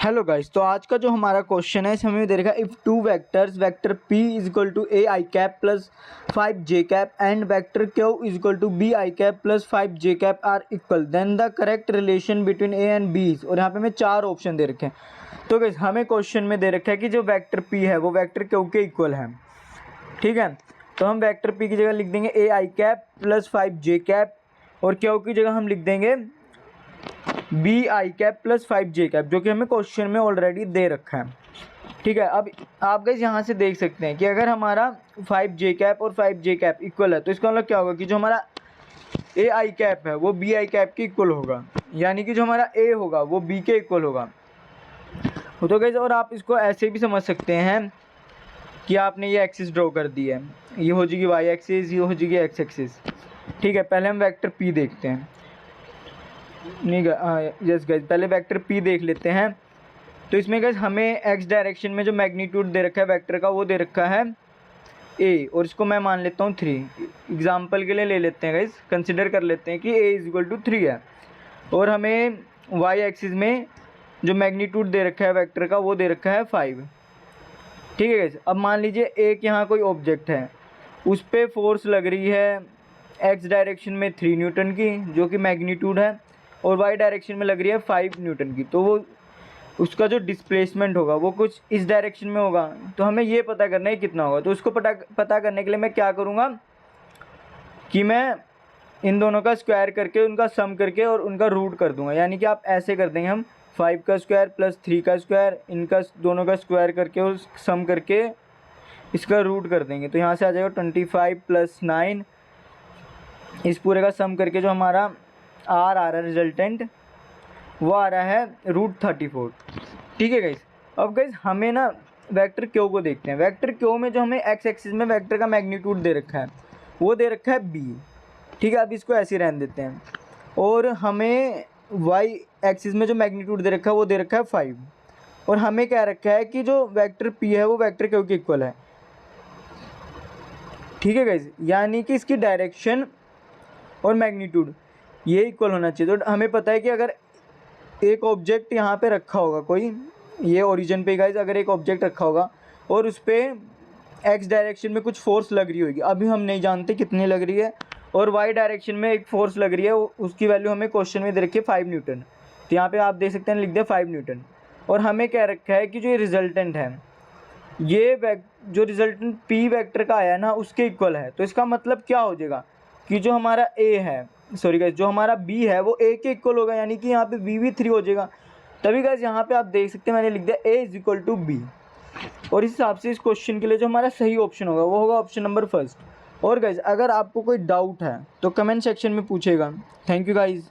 Hello guys, तो आज का जो हमारा क्वेश्चन है इसमें दे रखा है if two vectors vector p is equal to A I cap plus 5j cap and vector q is equal to b I cap plus 5j cap are equal then the correct relation between a and b is. और यहाँ पे हमें चार option दे रखे हैं। तो guys हमें question में दे रखा है कि जो वेक्टर p है वो वेक्टर q के इक्वल है। ठीक है, तो हम वेक्टर p की जगह लिख देंगे A I cap plus 5j cap और q की जगह हम लिख देंगे B I cap plus 5j cap, जो कि हमें क्वेश्चन में ऑलरेडी दे रखा है। ठीक है, अब आप गाइस यहाँ से देख सकते हैं कि अगर हमारा 5j कैप और 5j कैप इक्वल है तो इसका मतलब क्या होगा कि जो हमारा ए आई कैप है वो बी आई कैप के इक्वल होगा, यानी कि जो हमारा ए होगा वो बी के इक्वल होगा। तो गाइस और आप इसको ऐसे भी समझ सकते हैं कि आपने ये एक्सिस ड्रॉ कर दी है, ये हो जाएगी वाई एक्सिस, ये हो जाएगी एक्स एक्सिस। ठीक है, पहले हम वेक्टर पी देखते हैं। नहीं यस गाइस, पहले वेक्टर p देख लेते हैं। तो इसमें गाइस हमें x डायरेक्शन में जो मैग्नीट्यूड दे रखा है वेक्टर का वो दे रखा है a, और इसको मैं मान लेता हूँ 3। एग्जांपल के लिए ले लेते हैं गाइस, कंसिडर कर लेते हैं कि a इज इक्वल टू 3 है और हमें y एक्सिस में जो मैग्नीट्यूड दे रखा है वेक्टर का वो दे रखा है 5। ठीक है गाइस, अब मान लीजिए एक यहाँ कोई ऑब्जेक्ट है, उस पर फोर्स लग रही है x डायरेक्शन में 3 न्यूटन की जो कि मैग्नीट्यूड है और y डायरेक्शन में लग रही है 5 न्यूटन की। तो वो उसका जो डिस्प्लेसमेंट होगा वो कुछ इस डायरेक्शन में होगा। तो हमें ये पता करना है कितना होगा। तो उसको पता करने के लिए मैं क्या करूँगा कि मैं इन दोनों का स्क्वायर करके उनका सम करके और उनका रूट कर दूंगा। यानी कि आप ऐसे कर देंगे, हम 5 का स्क्वायर प्लस 3 का स्क्वायर, इनका दोनों का स्क्वायर करके और सम करके इसका रूट कर देंगे। तो यहाँ से आ जाएगा 25 प्लस 9, इस पूरे का सम करके जो हमारा आर आ रहा है रिजल्टेंट वो आ रहा है √34। ठीक है गाइस, अब गाइस हमें ना वेक्टर क्यू को देखते हैं। वेक्टर क्यू में जो हमें एक्स एक्सिस में वेक्टर का मैग्नीट्यूड दे रखा है वो दे रखा है बी। ठीक है, अब इसको ऐसे ही रहने देते हैं। और हमें वाई एक्सिस में जो मैग्नीट्यूड दे रखा है वो दे रखा है 5 और हमें क्या रखा है कि जो वेक्टर पी है वो वेक्टर क्यू के इक्वल है। ठीक है गाइस, यानी कि इसकी डायरेक्शन और मैग्नीट्यूड ये इक्वल होना चाहिए। तो हमें पता है कि अगर एक ऑब्जेक्ट यहाँ पे रखा होगा कोई, ये ओरिजिन पे गाइस अगर एक ऑब्जेक्ट रखा होगा और उस पर एक्स डायरेक्शन में कुछ फोर्स लग रही होगी, अभी हम नहीं जानते कितनी लग रही है, और वाई डायरेक्शन में एक फोर्स लग रही है, उसकी वैल्यू हमें क्वेश्चन में दे रखी है 5 न्यूटन। तो यहाँ पे आप देख सकते हैं लिख दिया 5 न्यूटन। और हमें क्या रखा है कि जो ये रिजल्टेंट है ये जो रिजल्टेंट पी वैक्टर का आया ना उसके इक्वल है। तो इसका मतलब क्या हो जाएगा कि जो हमारा ए है, सॉरी गाइस, जो हमारा बी है वो ए के इक्वल होगा, यानी कि यहाँ पे बी भी 3 हो जाएगा। तभी गाइस यहाँ पे आप देख सकते हैं मैंने लिख दिया ए इज इक्वल टू बी। और इस हिसाब से इस क्वेश्चन के लिए जो हमारा सही ऑप्शन होगा वो होगा ऑप्शन नंबर फर्स्ट। और गाइस अगर आपको कोई डाउट है तो कमेंट सेक्शन में पूछेगा। Thank you guys.